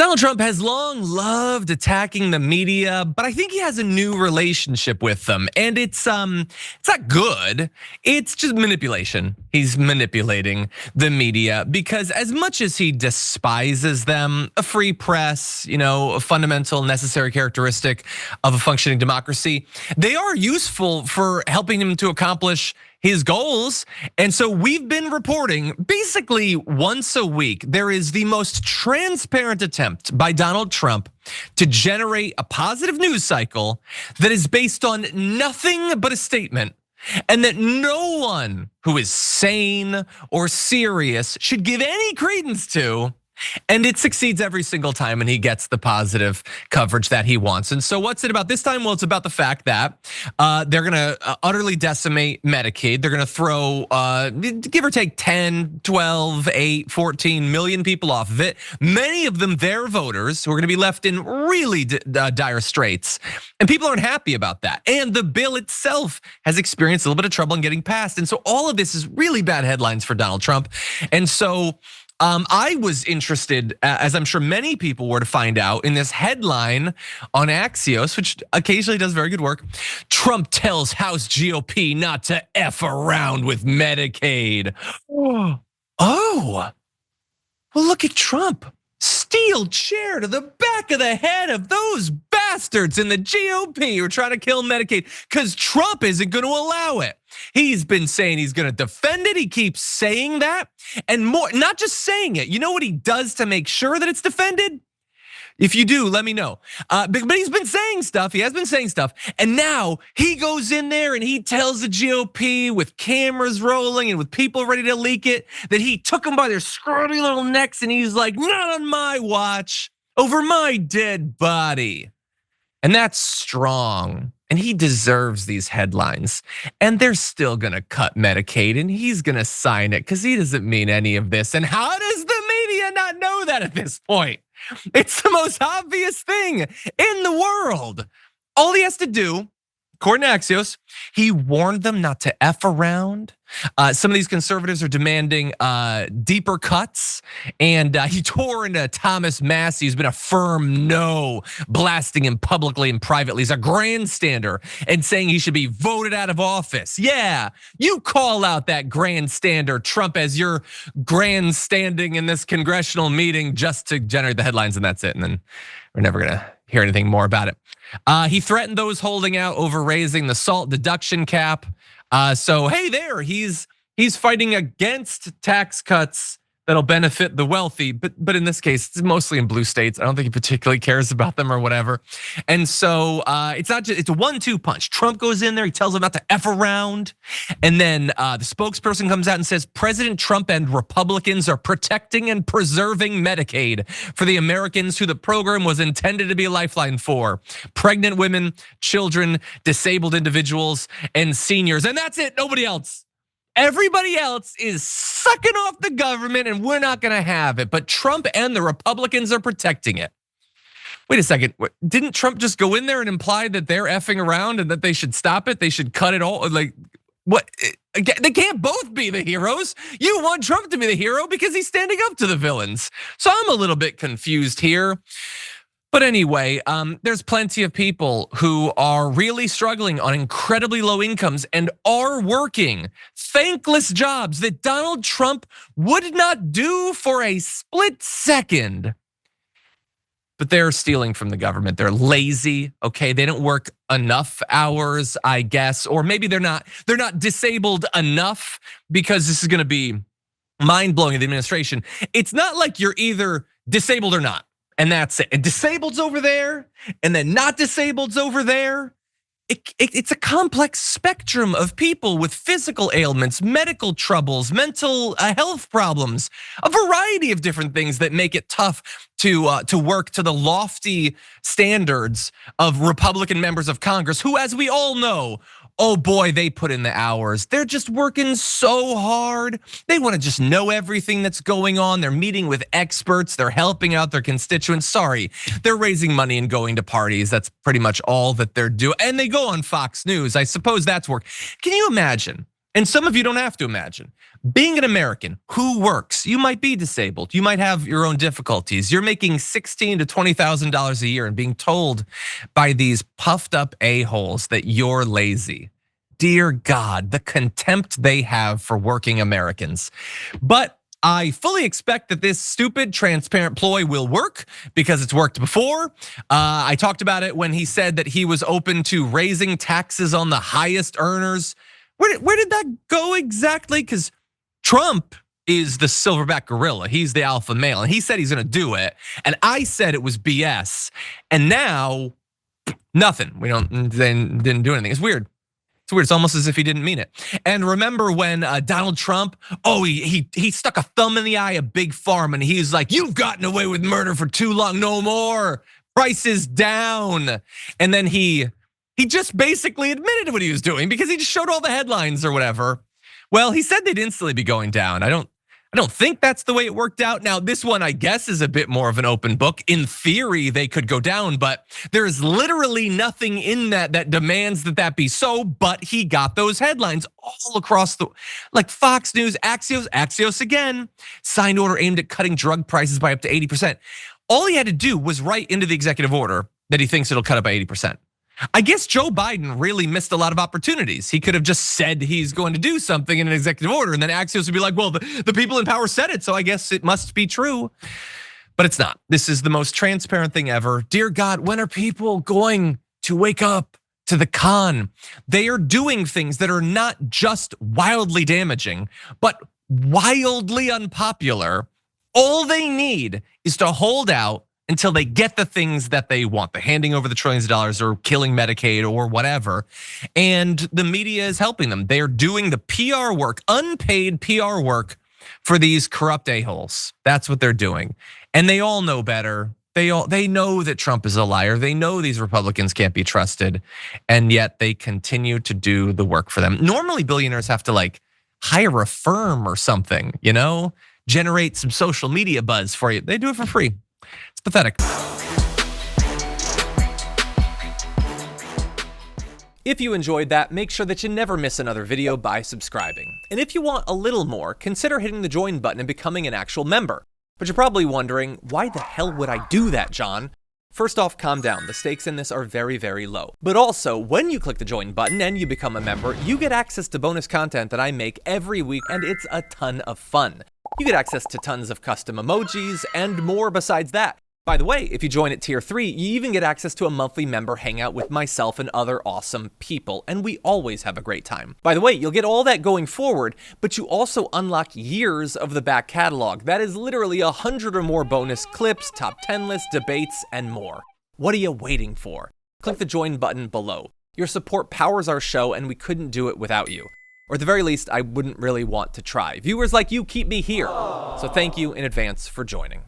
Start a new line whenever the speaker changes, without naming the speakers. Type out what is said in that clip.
Donald Trump has long loved attacking the media, but I think he has a new relationship with them, and it's not good. It's just manipulation. He's manipulating the media because as much as he despises them, a free press, a fundamental necessary characteristic of a functioning democracy, they are useful for helping him to accomplish his goals. And so we've been reporting basically once a week, there is the most transparent attempt by Donald Trump to generate a positive news cycle that is based on nothing but a statement, and that no one who is sane or serious should give any credence to. And it succeeds every single time, and he gets the positive coverage that he wants. And so what's it about this time? Well, it's about the fact that they're gonna utterly decimate Medicaid. They're gonna throw, give or take 10, 12, 8, 14 million people off of it. Many of them their voters who are gonna be left in really dire straits. And people aren't happy about that. And the bill itself has experienced a little bit of trouble in getting passed. And so all of this is really bad headlines for Donald Trump. And so I was interested, as I'm sure many people were, to find out in this headline on Axios, which occasionally does very good work. Trump tells House GOP not to F around with Medicaid. Oh, well, look at Trump. Steel chair to the back of the head of those bastards in the GOP who are trying to kill Medicaid because Trump isn't going to allow it. He's been saying he's going to defend it. He keeps saying that, and more, not just saying it. You know what he does to make sure that it's defended? If you do, let me know. But he's been saying stuff, he has been saying stuff. And now he goes in there and he tells the GOP with cameras rolling and with people ready to leak it, that he took them by their scrawny little necks and he's like, not on my watch, over my dead body. And that's strong. And he deserves these headlines. And they're still gonna cut Medicaid and he's gonna sign it because he doesn't mean any of this. And how does the media not know that at this point? It's the most obvious thing in the world. All he has to do, according to Axios, he warned them not to F around. Some of these conservatives are demanding deeper cuts, and he tore into Thomas Massie, who's been a firm no, blasting him publicly and privately. He's a grandstander and saying he should be voted out of office. Yeah, you call out that grandstander, Trump, as you're grandstanding in this congressional meeting just to generate the headlines, and that's it. And then we're never gonna hear anything more about it. He threatened those holding out over raising the SALT deduction cap. So hey there, he's fighting against tax cuts that'll benefit the wealthy, but in this case, it's mostly in blue states. I don't think he particularly cares about them or whatever. And so it's not just, it's a 1-2 punch. Trump goes in there, he tells them not to F around. And then the spokesperson comes out and says, President Trump and Republicans are protecting and preserving Medicaid for the Americans who the program was intended to be a lifeline for. Pregnant women, children, disabled individuals, and seniors. And that's it, nobody else. Everybody else is sucking off the government and we're not gonna have it. But Trump and the Republicans are protecting it. Wait a second, didn't Trump just go in there and imply that they're effing around and that they should stop it? They should cut it all, like what? They can't both be the heroes. You want Trump to be the hero because he's standing up to the villains. So I'm a little bit confused here. But anyway, there's plenty of people who are really struggling on incredibly low incomes and are working thankless jobs that Donald Trump would not do for a split second. But they're stealing from the government. They're lazy, okay? They don't work enough hours, I guess, or maybe they're not disabled enough, because this is gonna be mind-blowing in the administration. It's not like you're either disabled or not. And that's it. And disabled's over there, and then not disabled's over there. It's a complex spectrum of people with physical ailments, medical troubles, mental health problems, a variety of different things that make it tough to work to the lofty standards of Republican members of Congress, who, as we all know, oh boy, they put in the hours. They're just working so hard. They want to just know everything that's going on. They're meeting with experts. They're helping out their constituents. Sorry, they're raising money and going to parties. That's pretty much all that they're doing. And they go on Fox News. I suppose that's work. Can you imagine And some of you don't have to imagine. Being an American who works, you might be disabled, you might have your own difficulties. You're making $16,000 to $20,000 a year and being told by these puffed up a-holes that you're lazy. Dear God, the contempt they have for working Americans. But I fully expect that this stupid, transparent ploy will work because it's worked before. I talked about it when he said that he was open to raising taxes on the highest earners. Where did that go exactly? Because Trump is the silverback gorilla. He's the alpha male, and he said he's gonna do it. And I said it was BS. And now, nothing. They didn't do anything. It's weird. It's weird. It's almost as if he didn't mean it. And remember when Donald Trump, he stuck a thumb in the eye of Big Pharma, and he's like, "You've gotten away with murder for too long. No more. Prices down." And then he just basically admitted what he was doing because he just showed all the headlines or whatever. Well, he said they'd instantly be going down. I don't think that's the way it worked out. Now, this one, I guess, is a bit more of an open book. In theory, they could go down, but there is literally nothing in that demands that be so, but he got those headlines all across like Fox News, Axios again, signed order aimed at cutting drug prices by up to 80%. All he had to do was write into the executive order that he thinks it'll cut it by 80%. I guess Joe Biden really missed a lot of opportunities. He could have just said he's going to do something in an executive order, and then Axios would be like, well, the people in power said it, so I guess it must be true. But it's not. This is the most transparent thing ever. Dear God, when are people going to wake up to the con? They are doing things that are not just wildly damaging, but wildly unpopular. All they need is to hold out until they get the things that they want, the handing over the trillions of dollars or killing Medicaid or whatever. And the media is helping them. They're doing the PR work, unpaid PR work for these corrupt a-holes. That's what they're doing. And they all know better. They know that Trump is a liar. They know these Republicans can't be trusted. And yet they continue to do the work for them. Normally billionaires have to like hire a firm or something, generate some social media buzz for you. They do it for free. It's pathetic. If you enjoyed that, make sure that you never miss another video by subscribing. And if you want a little more, consider hitting the join button and becoming an actual member. But you're probably wondering, why the hell would I do that, John? First off, calm down. The stakes in this are very, very low. But also, when you click the join button and you become a member, you get access to bonus content that I make every week, and it's a ton of fun. You get access to tons of custom emojis and more besides that. By the way, if you join at tier 3, you even get access to a monthly member hangout with myself and other awesome people, and we always have a great time. By the way, you'll get all that going forward, but you also unlock years of the back catalog. That is literally 100 or more bonus clips, top 10 lists, debates, and more. What are you waiting for? Click the join button below. Your support powers our show, and we couldn't do it without you. Or at the very least, I wouldn't really want to try. Viewers like you keep me here. So thank you in advance for joining.